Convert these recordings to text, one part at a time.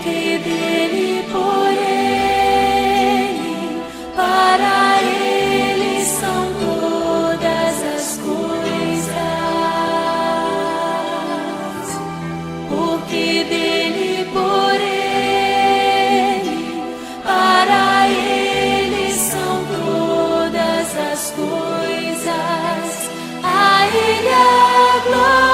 porque dele, por ele, para ele são todas as coisas. Porque dele, por ele, para ele são todas as coisas. A ele a glória.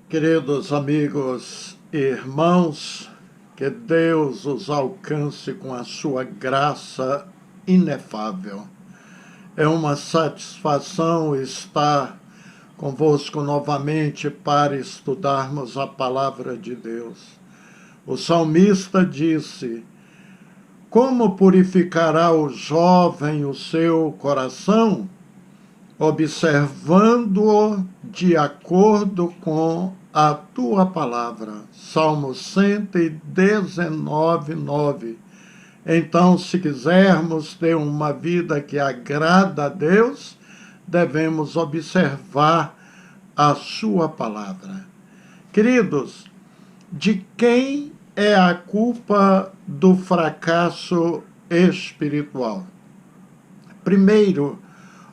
Queridos amigos e irmãos, que Deus os alcance com a sua graça inefável. É uma satisfação estar convosco novamente para estudarmos a palavra de Deus. O salmista disse: como purificará o jovem o seu coração? Observando-o de acordo com a tua palavra. Salmo 119, 9. Então, se quisermos ter uma vida que agrada a Deus, devemos observar a sua palavra. Queridos, de quem é a culpa do fracasso espiritual? Primeiro,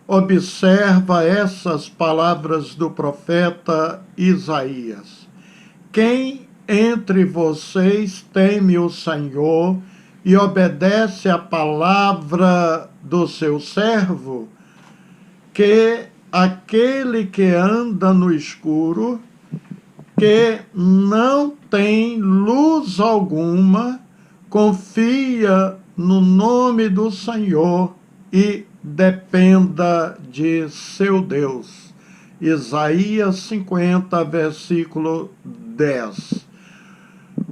observa essas palavras do profeta Isaías. Quem entre vocês teme o Senhor e obedece a palavra do seu servo? Que aquele que anda no escuro, que não tem luz alguma, confia no nome do Senhor e dependa de seu Deus. Isaías 50, versículo 10.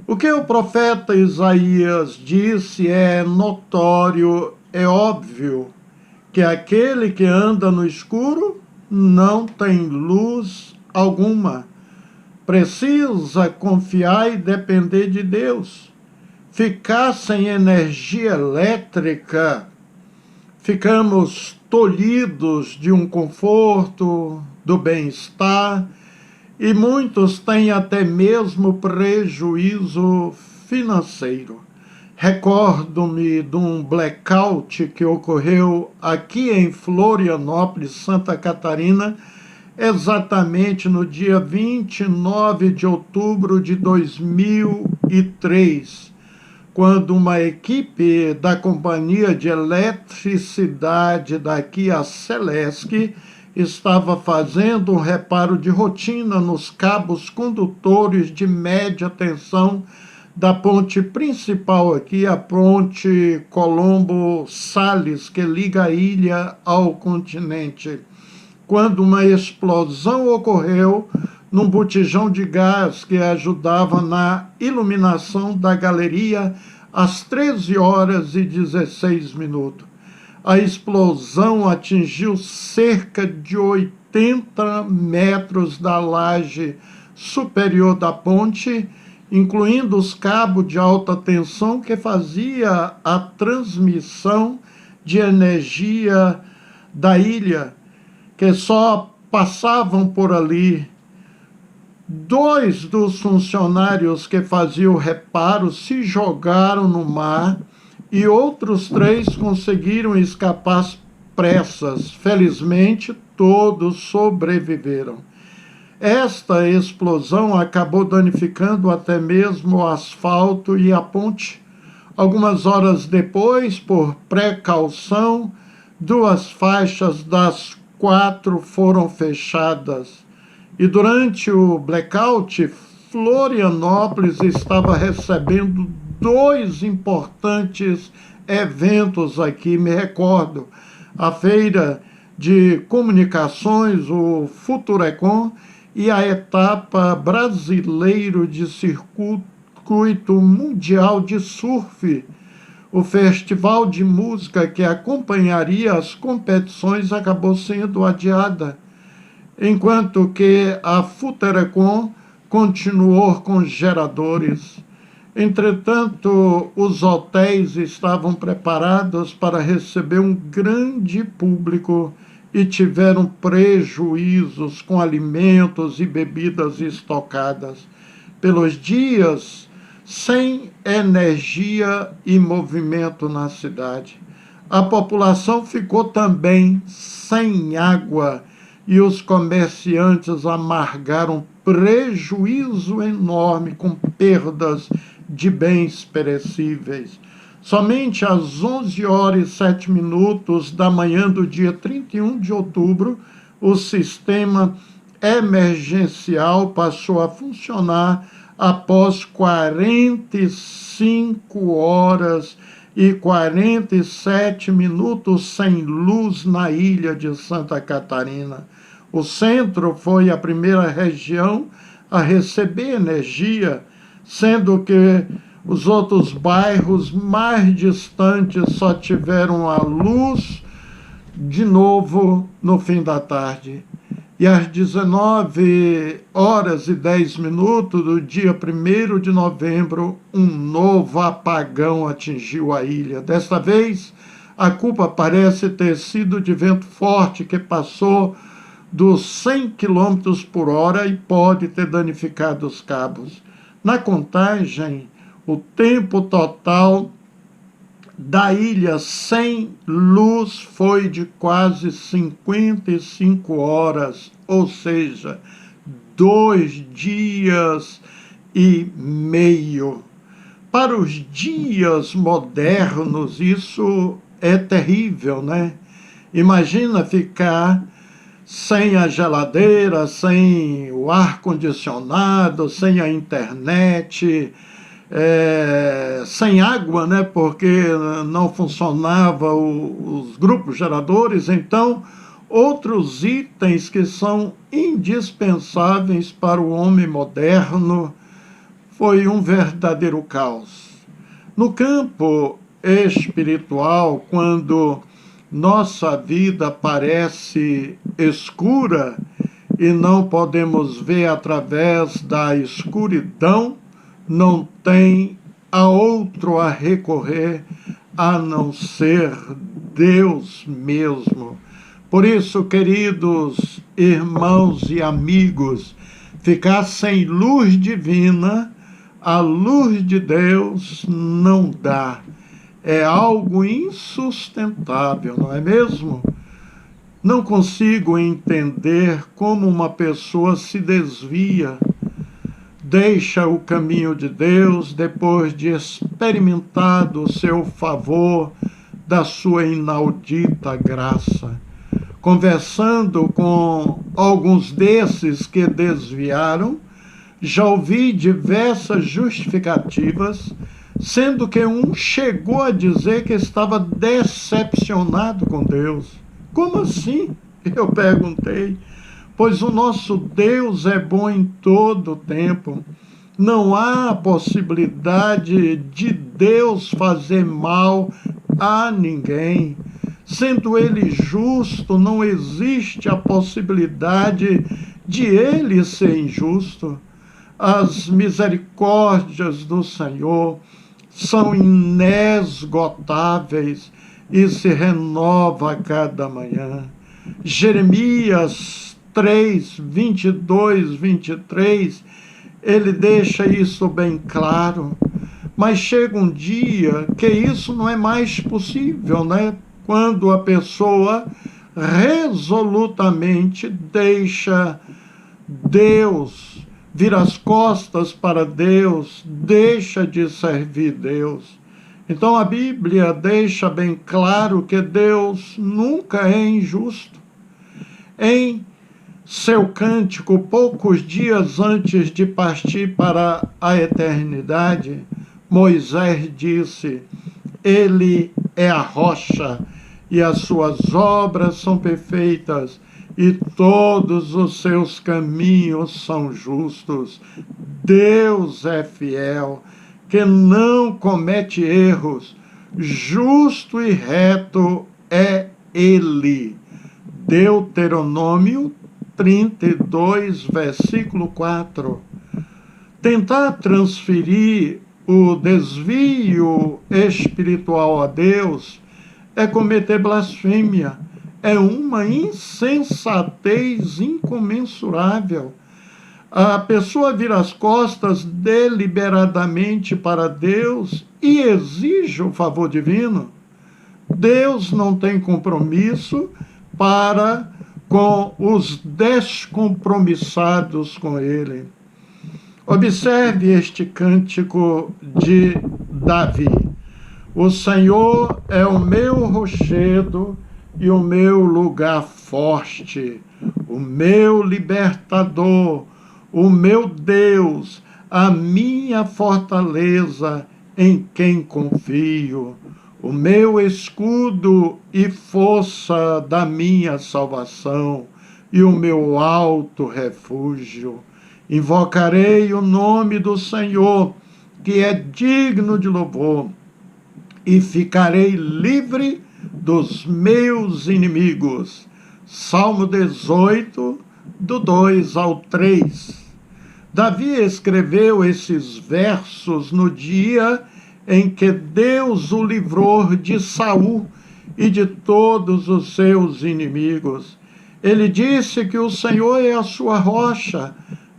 O que o profeta Isaías disse é notório, é óbvio, que aquele que anda no escuro não tem luz alguma. Precisa confiar e depender de Deus. Ficar sem energia elétrica, ficamos tolhidos de um conforto, do bem-estar, e muitos têm até mesmo prejuízo financeiro. Recordo-me de um blackout que ocorreu aqui em Florianópolis, Santa Catarina, exatamente no dia 29 de outubro de 2003, quando uma equipe da Companhia de Eletricidade daqui, a Celesc, estava fazendo um reparo de rotina nos cabos condutores de média tensão da ponte principal aqui, a ponte Colombo-Sales, que liga a ilha ao continente, quando uma explosão ocorreu num botijão de gás que ajudava na iluminação da galeria às 13 horas e 16 minutos. A explosão atingiu cerca de 80 metros da laje superior da ponte, incluindo os cabos de alta tensão que fazia a transmissão de energia da ilha, que só passavam por ali. 2 dos funcionários que faziam o reparo se jogaram no mar e outros 3 conseguiram escapar às pressas. Felizmente, todos sobreviveram. Esta explosão acabou danificando até mesmo o asfalto e a ponte. Algumas horas depois, por precaução, 2 faixas das 4 foram fechadas. E durante o blackout, Florianópolis estava recebendo 2 importantes eventos aqui, me recordo. A Feira de Comunicações, o Futurecom, e a etapa brasileiro de circuito mundial de surf. O festival de música que acompanharia as competições acabou sendo adiada, enquanto que a Futurecom continuou com geradores. Entretanto, os hotéis estavam preparados para receber um grande público e tiveram prejuízos com alimentos e bebidas estocadas. Pelos dias sem energia e movimento na cidade, a população ficou também sem água e os comerciantes amargaram prejuízo enorme com perdas de bens perecíveis. Somente às 11 horas e 7 minutos da manhã do dia 31 de outubro, o sistema emergencial passou a funcionar após 45 horas e 47 minutos sem luz na ilha de Santa Catarina. O centro foi a primeira região a receber energia, sendo que os outros bairros mais distantes só tiveram a luz de novo no fim da tarde. E às 19 horas e 10 minutos do dia 1º de novembro, um novo apagão atingiu a ilha. Desta vez, a culpa parece ter sido de vento forte que passou dos 100 km por hora e pode ter danificado os cabos. Na contagem, o tempo total da ilha sem luz foi de quase 55 horas, ou seja, 2 dias e meio. Para os dias modernos, isso é terrível, né? Imagina ficar sem a geladeira, sem o ar-condicionado, sem a internet, sem água, né? Porque não funcionava os grupos geradores. Então, outros itens que são indispensáveis para o homem moderno, foi um verdadeiro caos. No campo espiritual, quando nossa vida parece escura e não podemos ver através da escuridão, não tem a outro a recorrer a não ser Deus mesmo. Por isso, queridos irmãos e amigos, ficar sem luz divina, a luz de Deus não dá. É algo insustentável, não é mesmo? Não consigo entender como uma pessoa se desvia, deixa o caminho de Deus depois de experimentado o seu favor, da sua inaudita graça. Conversando com alguns desses que desviaram, já ouvi diversas justificativas, sendo que um chegou a dizer que estava decepcionado com Deus. Como assim? Eu perguntei. Pois o nosso Deus é bom em todo o tempo. Não há possibilidade de Deus fazer mal a ninguém. Sendo Ele justo, não existe a possibilidade de Ele ser injusto. As misericórdias do Senhor são inesgotáveis e se renova a cada manhã. Jeremias 3, 22, 23, ele deixa isso bem claro. Mas chega um dia que isso não é mais possível, né? Quando a pessoa resolutamente deixa Deus, vira as costas para Deus, deixa de servir Deus. Então a Bíblia deixa bem claro que Deus nunca é injusto. Em seu cântico, poucos dias antes de partir para a eternidade, Moisés disse: Ele é a rocha e as suas obras são perfeitas e todos os seus caminhos são justos. Deus é fiel, que não comete erros, justo e reto é Ele. Deuteronômio 32, versículo 4. Tentar transferir o desvio espiritual a Deus é cometer blasfêmia, é uma insensatez incomensurável. A pessoa vira as costas deliberadamente para Deus e exige o favor divino. Deus não tem compromisso para com os descompromissados com Ele. Observe este cântico de Davi. O Senhor é o meu rochedo e o meu lugar forte, o meu libertador, o meu Deus, a minha fortaleza em quem confio, o meu escudo e força da minha salvação e o meu alto refúgio. Invocarei o nome do Senhor, que é digno de louvor, e ficarei livre dos meus inimigos. Salmo 18, do 2 ao 3. Davi escreveu esses versos no dia em que Deus o livrou de Saul e de todos os seus inimigos. Ele disse que o Senhor é a sua rocha,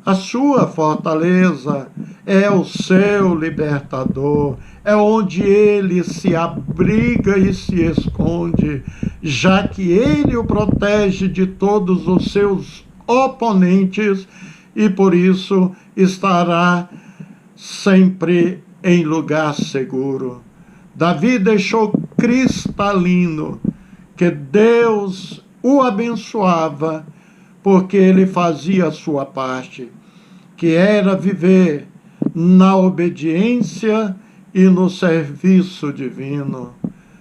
a sua fortaleza, é o seu libertador, é onde ele se abriga e se esconde, já que ele o protege de todos os seus oponentes e por isso estará sempre em lugar seguro. Davi deixou cristalino que Deus o abençoava porque ele fazia a sua parte, que era viver na obediência e no serviço divino.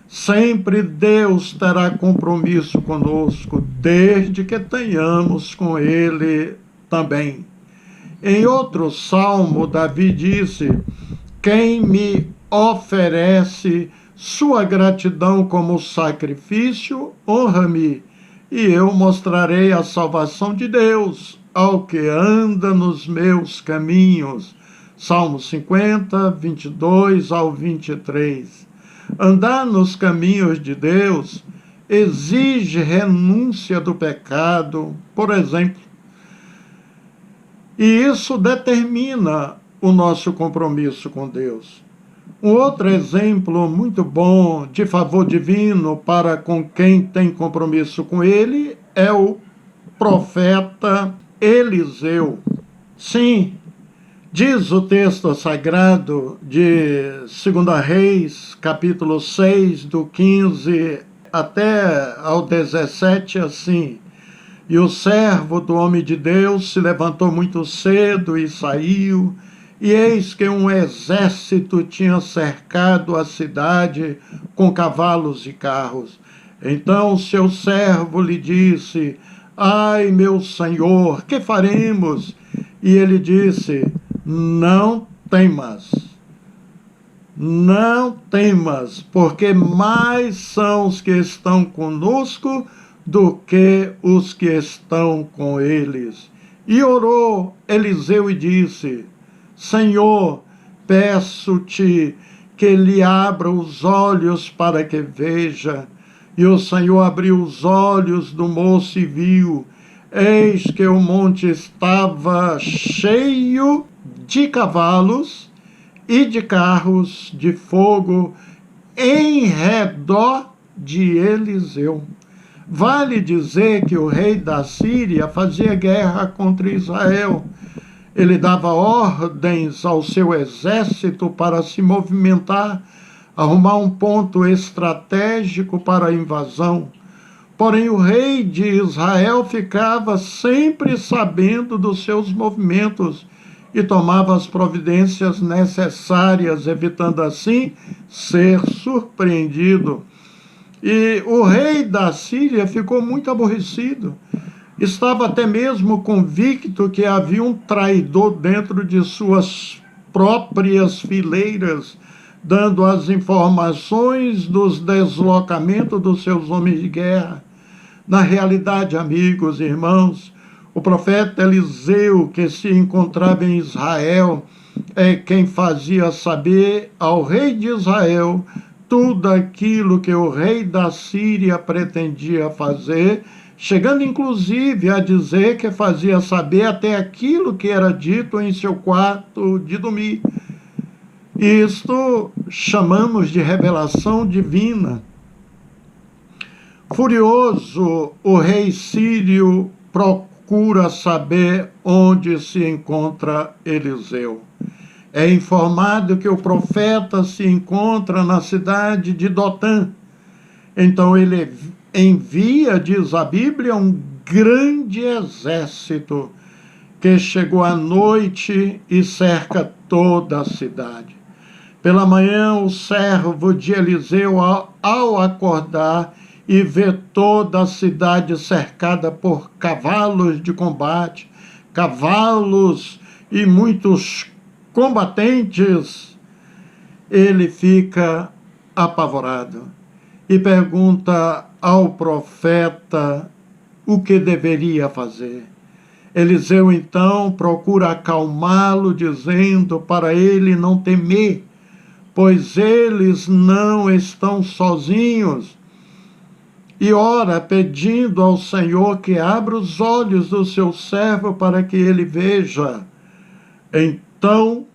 Sempre Deus terá compromisso conosco, desde que tenhamos com Ele também. Em outro salmo, Davi disse: quem me oferece sua gratidão como sacrifício, honra-me, e eu mostrarei a salvação de Deus ao que anda nos meus caminhos. Salmo 50, 22 ao 23. Andar nos caminhos de Deus exige renúncia do pecado, por exemplo. E isso determina o nosso compromisso com Deus. Um outro exemplo muito bom de favor divino para com quem tem compromisso com Ele é o profeta Eliseu. Sim, diz o texto sagrado de 2 Reis, capítulo 6, do 15 até ao 17, assim: e o servo do homem de Deus se levantou muito cedo e saiu, e eis que um exército tinha cercado a cidade com cavalos e carros. Então seu servo lhe disse: ai, meu senhor, que faremos? E ele disse: não temas, não temas, porque mais são os que estão conosco do que os que estão com eles. E orou Eliseu e disse: Senhor, peço-te que lhe abra os olhos para que veja. E o Senhor abriu os olhos do moço e viu, eis que o monte estava cheio de cavalos e de carros de fogo em redor de Eliseu. Vale dizer que o rei da Síria fazia guerra contra Israel. Ele dava ordens ao seu exército para se movimentar, arrumar um ponto estratégico para a invasão. Porém, o rei de Israel ficava sempre sabendo dos seus movimentos e tomava as providências necessárias, evitando assim ser surpreendido. E o rei da Síria ficou muito aborrecido. Estava até mesmo convicto que havia um traidor dentro de suas próprias fileiras, dando as informações dos deslocamentos dos seus homens de guerra. Na realidade, amigos e irmãos, o profeta Eliseu, que se encontrava em Israel, é quem fazia saber ao rei de Israel tudo aquilo que o rei da Síria pretendia fazer, chegando inclusive a dizer que fazia saber até aquilo que era dito em seu quarto de dormir. Isto chamamos de revelação divina. Furioso, o rei sírio procura saber onde se encontra Eliseu. É informado que o profeta se encontra na cidade de Dotã. Então ele envia, diz a Bíblia, um grande exército que chegou à noite e cerca toda a cidade. Pela manhã, o servo de Eliseu, ao acordar e ver toda a cidade cercada por cavalos de combate, cavalos e muitos combatentes, ele fica apavorado e pergunta ao profeta o que deveria fazer. Eliseu então procura acalmá-lo, dizendo para ele não temer, pois eles não estão sozinhos. E ora, pedindo ao Senhor que abra os olhos do seu servo para que ele veja. Então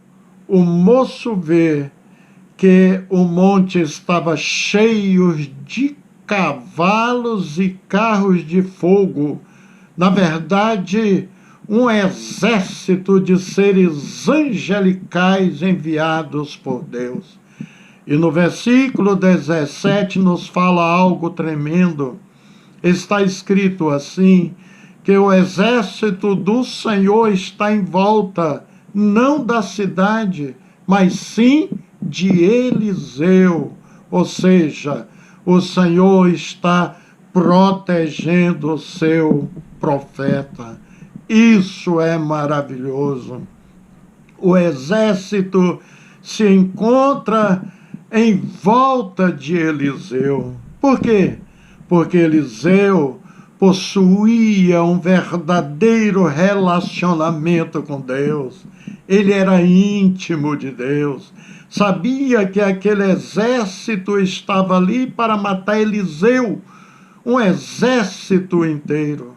o moço vê que o monte estava cheio de cavalos e carros de fogo. Na verdade, um exército de seres angelicais enviados por Deus. E no versículo 17 nos fala algo tremendo. Está escrito assim, que o exército do Senhor está em volta, não da cidade, mas sim de Eliseu. Ou seja, o Senhor está protegendo o seu profeta. Isso é maravilhoso. O exército se encontra em volta de Eliseu. Por quê? Porque Eliseu possuía um verdadeiro relacionamento com Deus. Ele era íntimo de Deus. Sabia que aquele exército estava ali para matar Eliseu, um exército inteiro.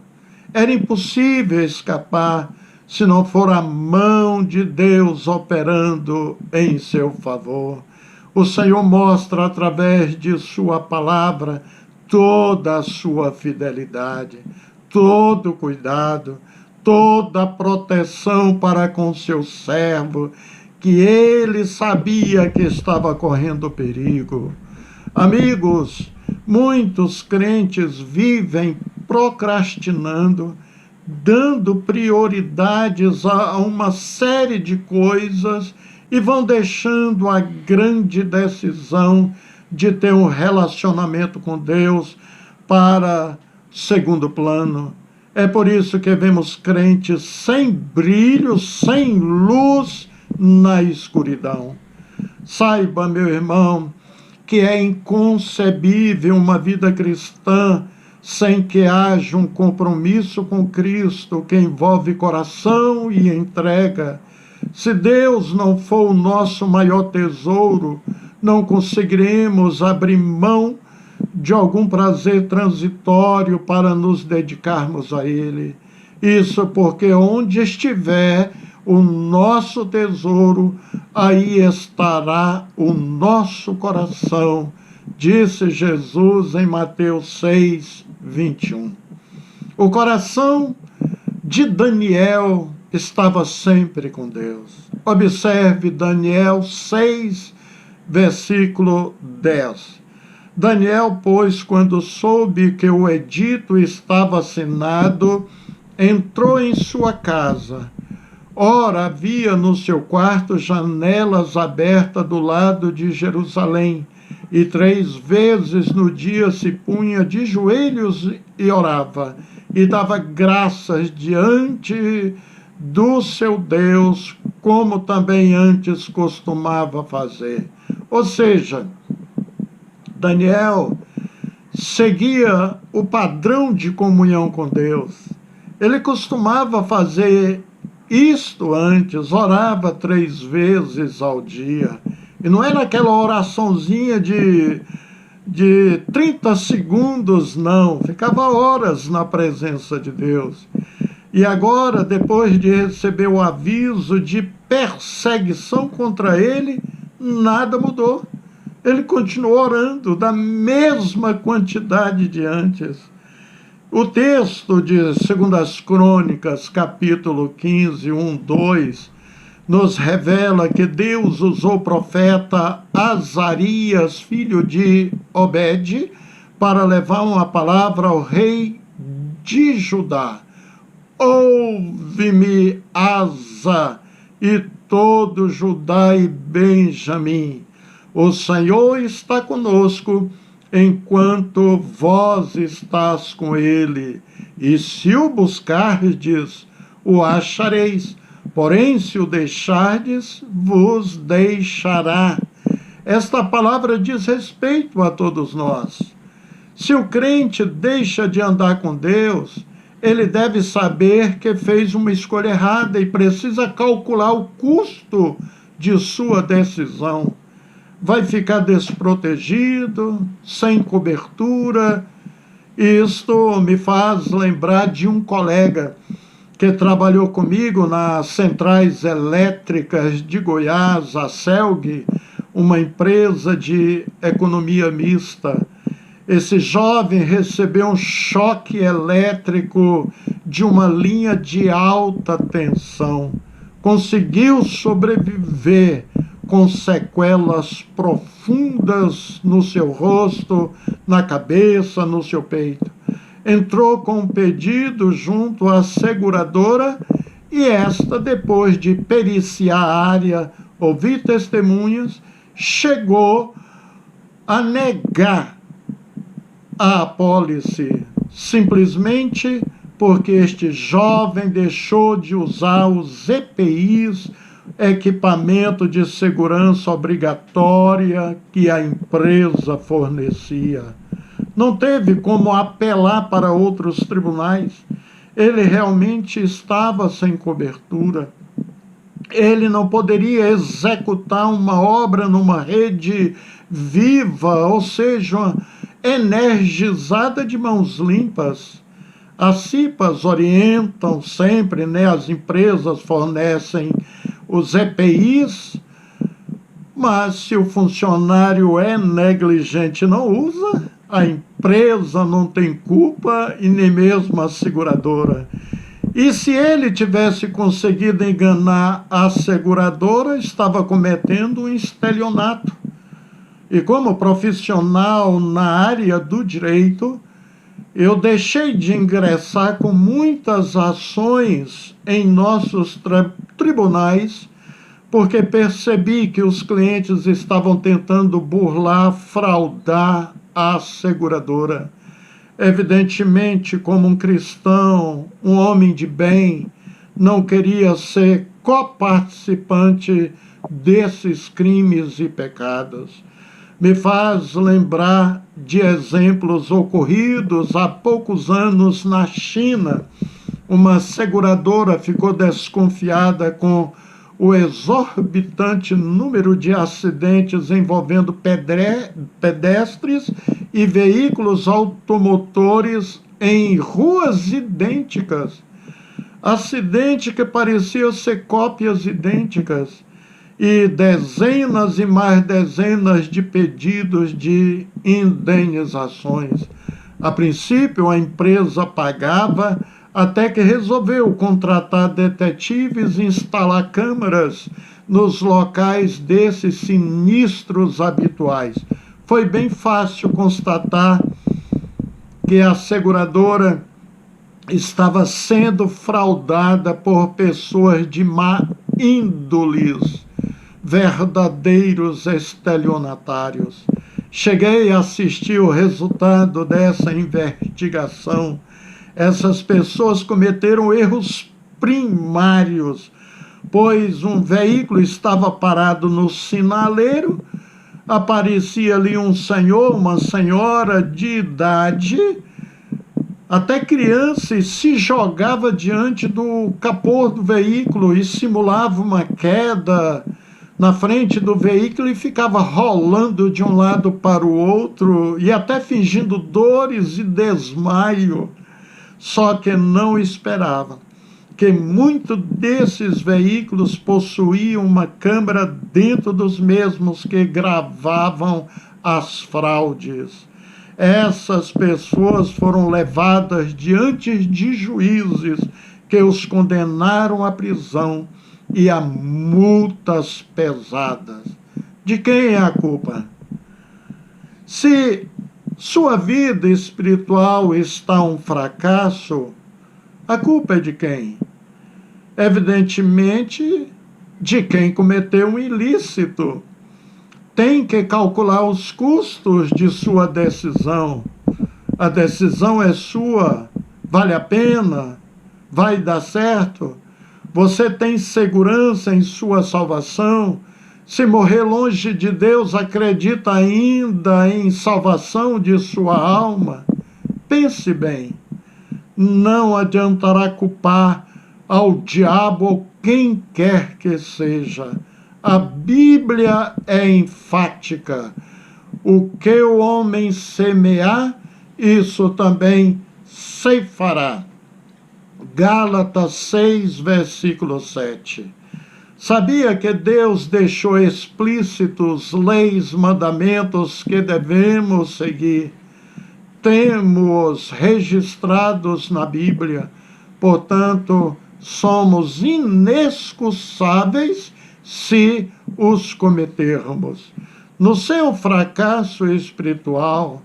Era impossível escapar se não for a mão de Deus operando em seu favor. O Senhor mostra através de sua palavra toda a sua fidelidade, todo o cuidado, toda a proteção para com seu servo, que ele sabia que estava correndo perigo. Amigos, muitos crentes vivem procrastinando, dando prioridades a uma série de coisas e vão deixando a grande decisão de ter um relacionamento com Deus para segundo plano. É por isso que vemos crentes sem brilho, sem luz na escuridão. Saiba, meu irmão, que é inconcebível uma vida cristã sem que haja um compromisso com Cristo que envolve coração e entrega. Se Deus não for o nosso maior tesouro, não conseguiremos abrir mão de algum prazer transitório para nos dedicarmos a Ele. Isso porque onde estiver o nosso tesouro, aí estará o nosso coração, disse Jesus em Mateus 6, 21. O coração de Daniel estava sempre com Deus. Observe Daniel 6, versículo 10. Daniel, pois, quando soube que o edito estava assinado, entrou em sua casa. Ora, havia no seu quarto janelas abertas do lado de Jerusalém, e 3 vezes no dia se punha de joelhos e orava, e dava graças diante do seu Deus, como também antes costumava fazer. Ou seja, Daniel seguia o padrão de comunhão com Deus. Ele costumava fazer isto antes, orava 3 vezes ao dia. E não era aquela oraçãozinha de 30 segundos, não. Ficava horas na presença de Deus. E agora, depois de receber o aviso de perseguição contra ele, nada mudou. Ele continuou orando da mesma quantidade de antes. O texto de 2 Crônicas, capítulo 15, 1, 2, nos revela que Deus usou o profeta Azarias, filho de Obed, para levar uma palavra ao rei de Judá. Ouve-me, Asa, e todo Judá e Benjamim. O Senhor está conosco, enquanto vós estás com ele. E se o buscardes, o achareis. Porém, se o deixardes, vos deixará. Esta palavra diz respeito a todos nós. Se o crente deixa de andar com Deus, ele deve saber que fez uma escolha errada e precisa calcular o custo de sua decisão. Vai ficar desprotegido, sem cobertura. Isto me faz lembrar de um colega que trabalhou comigo nas centrais elétricas de Goiás, a CELG, uma empresa de economia mista. Esse jovem recebeu um choque elétrico de uma linha de alta tensão. Conseguiu sobreviver com sequelas profundas no seu rosto, na cabeça, no seu peito. Entrou com um pedido junto à seguradora e esta, depois de periciar a área, ouvir testemunhas, chegou a negar a apólice, simplesmente porque este jovem deixou de usar os EPIs, equipamento de segurança obrigatória que a empresa fornecia. não teve como apelar para outros tribunais. Ele realmente estava sem cobertura. Ele não poderia executar uma obra numa rede viva, ou seja, energizada de mãos limpas. As CIPAs orientam sempre, né? As empresas fornecem os EPIs, mas se o funcionário é negligente e não usa, a empresa não tem culpa e nem mesmo a seguradora. E se ele tivesse conseguido enganar a seguradora, estava cometendo um estelionato. E como profissional na área do direito, eu deixei de ingressar com muitas ações em nossos tribunais, porque percebi que os clientes estavam tentando burlar, fraudar a seguradora. Evidentemente, como um cristão, um homem de bem, não queria ser coparticipante desses crimes e pecados. Me faz lembrar de exemplos ocorridos há poucos anos na China. Uma seguradora ficou desconfiada com o exorbitante número de acidentes envolvendo pedestres e veículos automotores em ruas idênticas. Acidente que parecia ser cópias idênticas. E dezenas e mais dezenas de pedidos de indenizações. A princípio, a empresa pagava, até que resolveu contratar detetives e instalar câmeras nos locais desses sinistros habituais. Foi bem fácil constatar que a seguradora estava sendo fraudada por pessoas de má índoles, verdadeiros estelionatários. Cheguei a assistir o resultado dessa investigação. Essas pessoas cometeram erros primários, pois um veículo estava parado no sinaleiro, aparecia ali um senhor, uma senhora de idade, até criança, e se jogava diante do capô do veículo e simulava uma queda na frente do veículo e ficava rolando de um lado para o outro e até fingindo dores e desmaio. Só que não esperava que muitos desses veículos possuíam uma câmera dentro dos mesmos que gravavam as fraudes. Essas pessoas foram levadas diante de juízes que os condenaram à prisão e a multas pesadas. De quem é a culpa? Se sua vida espiritual está um fracasso, a culpa é de quem? Evidentemente, de quem cometeu um ilícito. Tem que calcular os custos de sua decisão. A decisão é sua. Vale a pena? Vai dar certo? Você tem segurança em sua salvação? Se morrer longe de Deus, acredita ainda em salvação de sua alma? Pense bem. Não adiantará culpar ao diabo ou quem quer que seja. A Bíblia é enfática. O que o homem semear, isso também ceifará. Gálatas 6, versículo 7. Sabia que Deus deixou explícitos leis, mandamentos que devemos seguir? Temos registrados na Bíblia, portanto, somos inexcusáveis se os cometermos. No seu fracasso espiritual,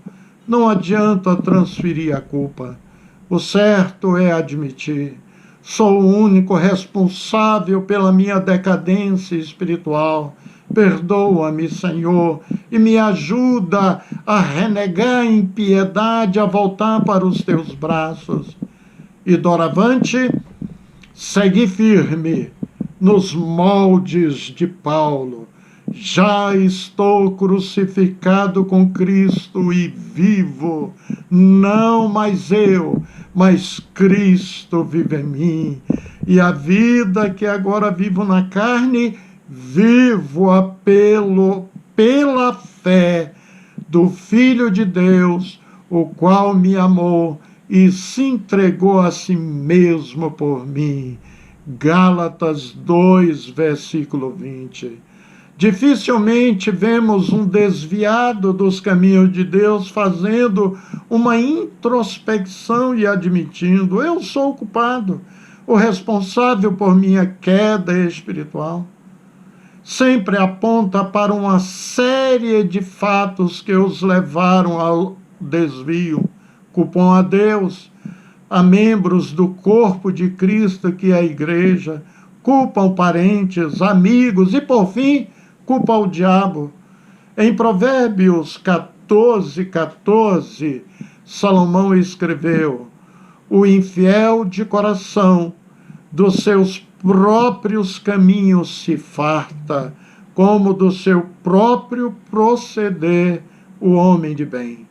não adianta transferir a culpa. O certo é admitir: sou o único responsável pela minha decadência espiritual. Perdoa-me, Senhor, e me ajuda a renegar a impiedade, a voltar para os teus braços. E doravante, segui firme nos moldes de Paulo. Já estou crucificado com Cristo e vivo, não mais eu, mas Cristo vive em mim. E a vida que agora vivo na carne, vivo-a pela fé do Filho de Deus, o qual me amou e se entregou a si mesmo por mim. Gálatas 2, versículo 20. Dificilmente vemos um desviado dos caminhos de Deus fazendo uma introspecção e admitindo: eu sou o culpado, o responsável por minha queda espiritual. Sempre aponta para uma série de fatos que os levaram ao desvio. Culpam a Deus, a membros do corpo de Cristo, que é a igreja, culpam parentes, amigos e, por fim, culpam o diabo. Em Provérbios 14, Salomão escreveu: o infiel de coração dos seus próprios caminhos se farta, como do seu próprio proceder o homem de bem.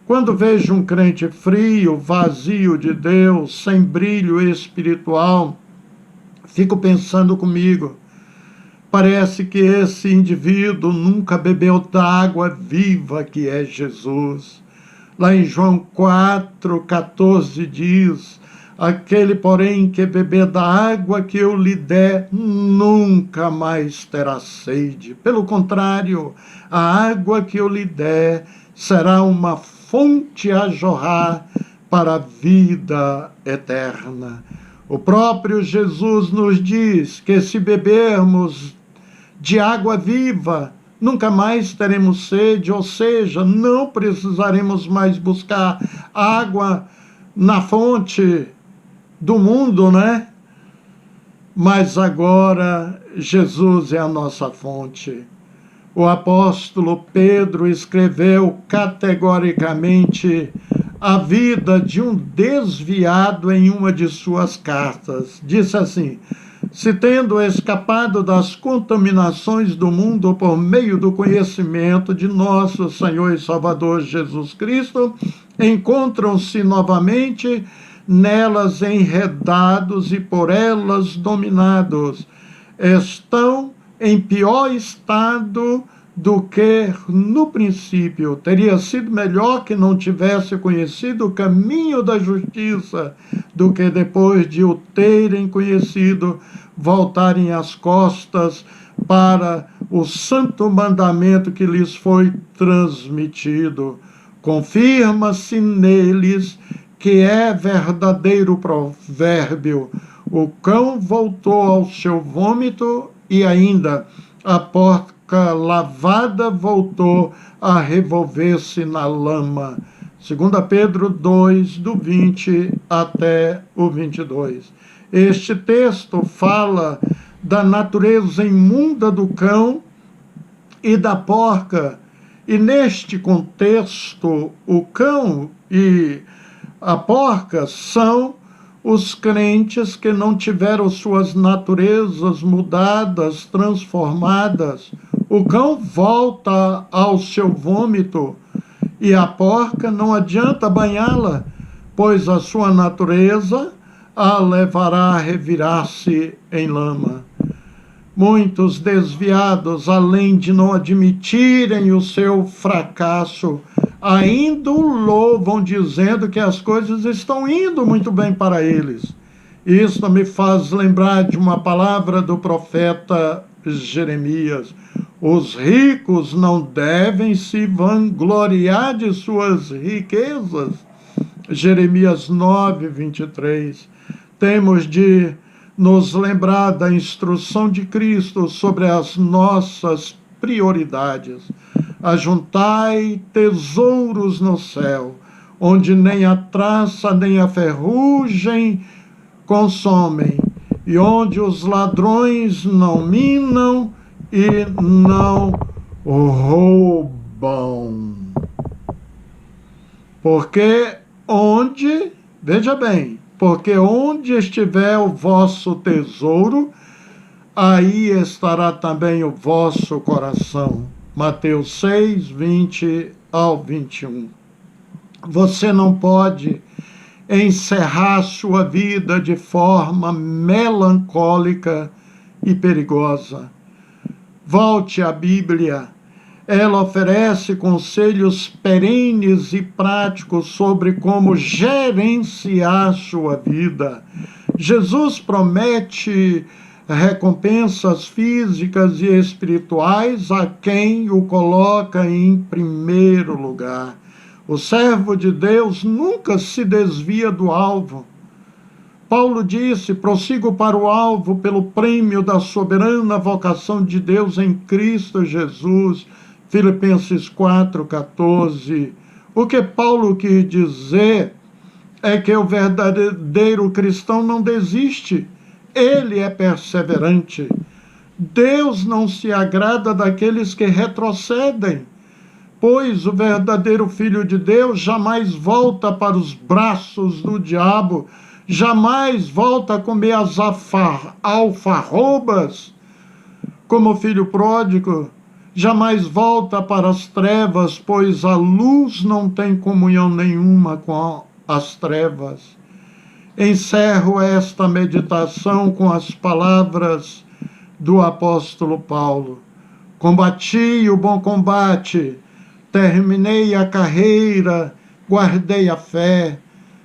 Quando vejo um crente frio, vazio de Deus, sem brilho espiritual, fico pensando comigo: parece que esse indivíduo nunca bebeu da água viva que é Jesus. Lá em João 4,14 diz: aquele, porém, que beber da água que eu lhe der, nunca mais terá sede. Pelo contrário, a água que eu lhe der será uma fonte a jorrar para a vida eterna. O próprio Jesus nos diz que se bebermos de água viva, nunca mais teremos sede, ou seja, não precisaremos mais buscar água na fonte do mundo, né? Mas agora Jesus é a nossa fonte. O apóstolo Pedro escreveu categoricamente a vida de um desviado em uma de suas cartas. Disse assim: se tendo escapado das contaminações do mundo por meio do conhecimento de nosso Senhor e Salvador Jesus Cristo, encontram-se novamente nelas enredados e por elas dominados. Estão em pior estado do que no princípio. Teria sido melhor que não tivesse conhecido o caminho da justiça, do que depois de o terem conhecido, voltarem as costas para o santo mandamento que lhes foi transmitido. Confirma-se neles que é verdadeiro provérbio: o cão voltou ao seu vômito, e ainda a porca lavada voltou a revolver-se na lama. 2 Pedro 2, do 20 até o 22. Este texto fala da natureza imunda do cão e da porca. E neste contexto, o cão e a porca são os crentes que não tiveram suas naturezas mudadas, transformadas. O cão volta ao seu vômito e a porca não adianta banhá-la, pois a sua natureza a levará a revirar-se em lama. Muitos desviados, além de não admitirem o seu fracasso, ainda o louvam, dizendo que as coisas estão indo muito bem para eles. Isso me faz lembrar de uma palavra do profeta Jeremias: os ricos não devem se vangloriar de suas riquezas. Jeremias 9, 23. Temos de nos lembrar da instrução de Cristo sobre as nossas prioridades. Ajuntai tesouros no céu, onde nem a traça nem a ferrugem consomem, e onde os ladrões não minam e não roubam. Porque onde, veja bem, porque onde estiver o vosso tesouro, aí estará também o vosso coração. Mateus 6, 20 ao 21. Você não pode encerrar sua vida de forma melancólica e perigosa. Volte à Bíblia. Ela oferece conselhos perenes e práticos sobre como gerenciar sua vida. Jesus promete recompensas físicas e espirituais a quem o coloca em primeiro lugar. O servo de Deus nunca se desvia do alvo. Paulo disse: prossigo para o alvo pelo prêmio da soberana vocação de Deus em Cristo Jesus. Filipenses 4,14. O que Paulo quis dizer é que o verdadeiro cristão não desiste. Ele é perseverante. Deus não se agrada daqueles que retrocedem, pois o verdadeiro Filho de Deus jamais volta para os braços do diabo, jamais volta a comer as alfarrobas como o filho pródigo, jamais volta para as trevas, pois a luz não tem comunhão nenhuma com as trevas. Encerro esta meditação com as palavras do apóstolo Paulo: combati o bom combate, terminei a carreira, guardei a fé.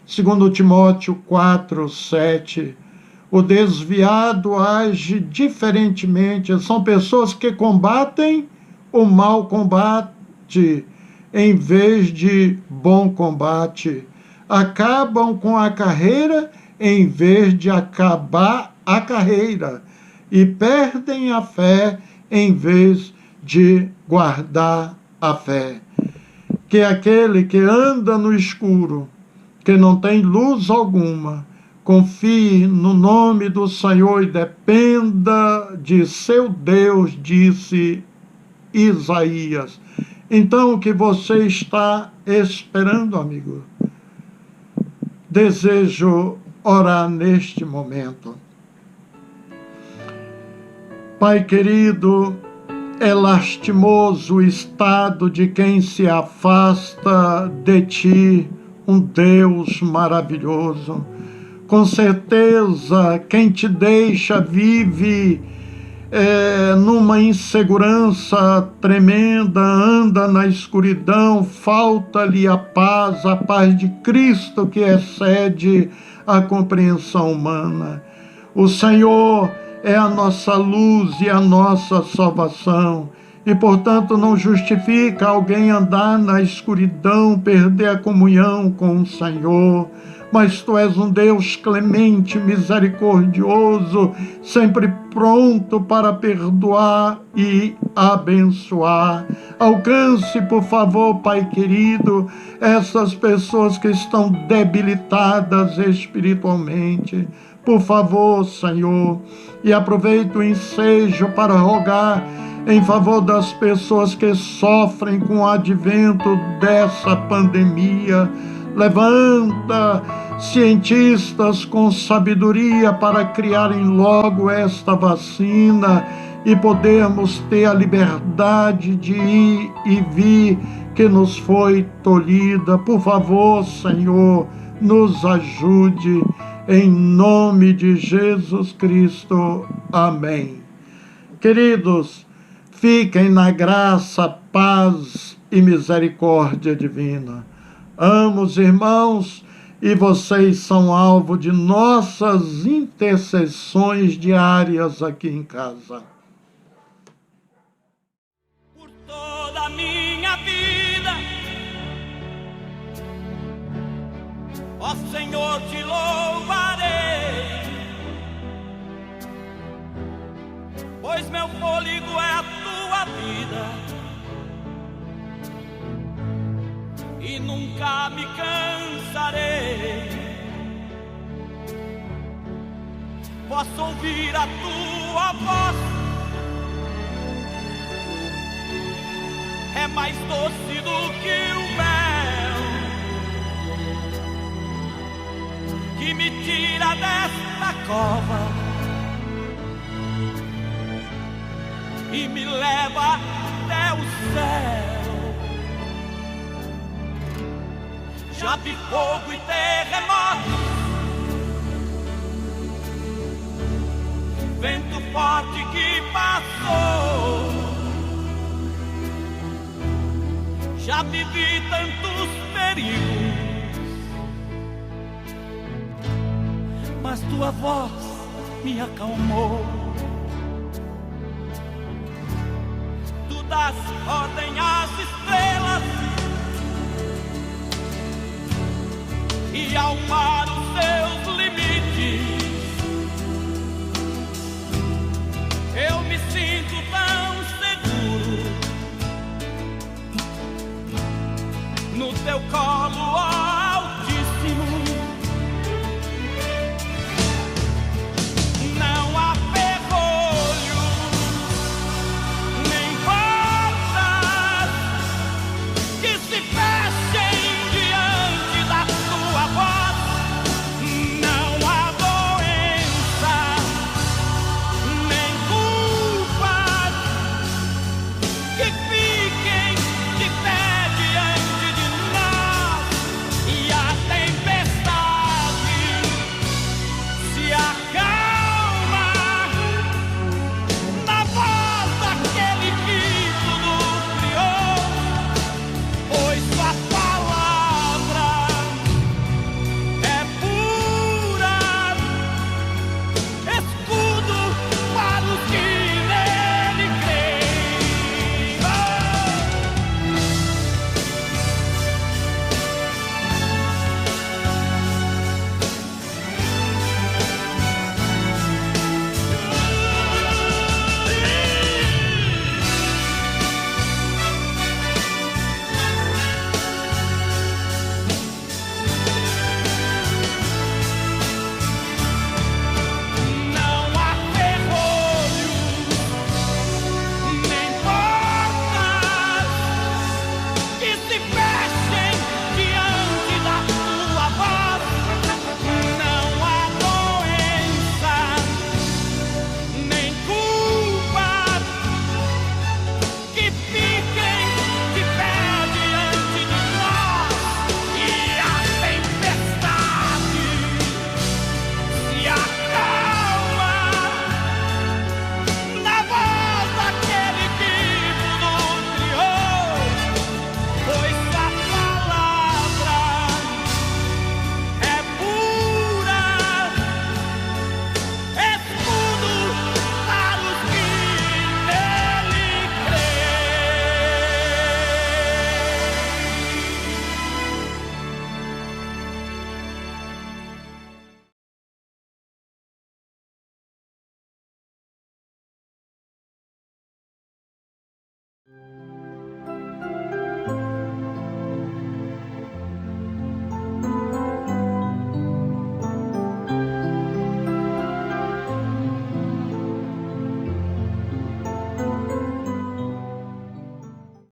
2 Timóteo 4, 7. O desviado age diferentemente. São pessoas que combatem o mau combate em vez de bom combate. Acabam com a carreira em vez de acabar a carreira. E perdem a fé em vez de guardar a fé. Que aquele que anda no escuro, que não tem luz alguma, confie no nome do Senhor e dependa de seu Deus, disse Isaías. Então, o que você está esperando, amigo? Desejo orar neste momento. Pai querido, é lastimoso o estado de quem se afasta de ti, um Deus maravilhoso. Com certeza, quem te deixa vive numa insegurança tremenda, anda na escuridão, falta-lhe a paz de Cristo que excede a compreensão humana. O Senhor é a nossa luz e a nossa salvação. E, portanto, não justifica alguém andar na escuridão, perder a comunhão com o Senhor. Mas Tu és um Deus clemente, misericordioso, sempre pronto para perdoar e abençoar. Alcance, por favor, Pai querido, essas pessoas que estão debilitadas espiritualmente. Por favor, Senhor, e aproveito o ensejo para rogar em favor das pessoas que sofrem com o advento dessa pandemia. Levanta cientistas com sabedoria para criarem logo esta vacina e podermos ter a liberdade de ir e vir que nos foi tolhida. Por favor, Senhor, nos ajude. Em nome de Jesus Cristo. Amém. Queridos, fiquem na graça, paz e misericórdia divina. Amo os irmãos e vocês são alvo de nossas intercessões diárias aqui em casa. Por toda a minha vida, ó Senhor, te louvarei, pois meu fôlego é a tua vida. E nunca me cansarei. Posso ouvir a tua voz, é mais doce do que o mel, que me tira desta cova e me leva até o céu. Já vi fogo e terremoto, vento forte que passou. Já vivi tantos perigos, mas tua voz me acalmou. Tu das ordem às estrelas e ao mar os seus limites.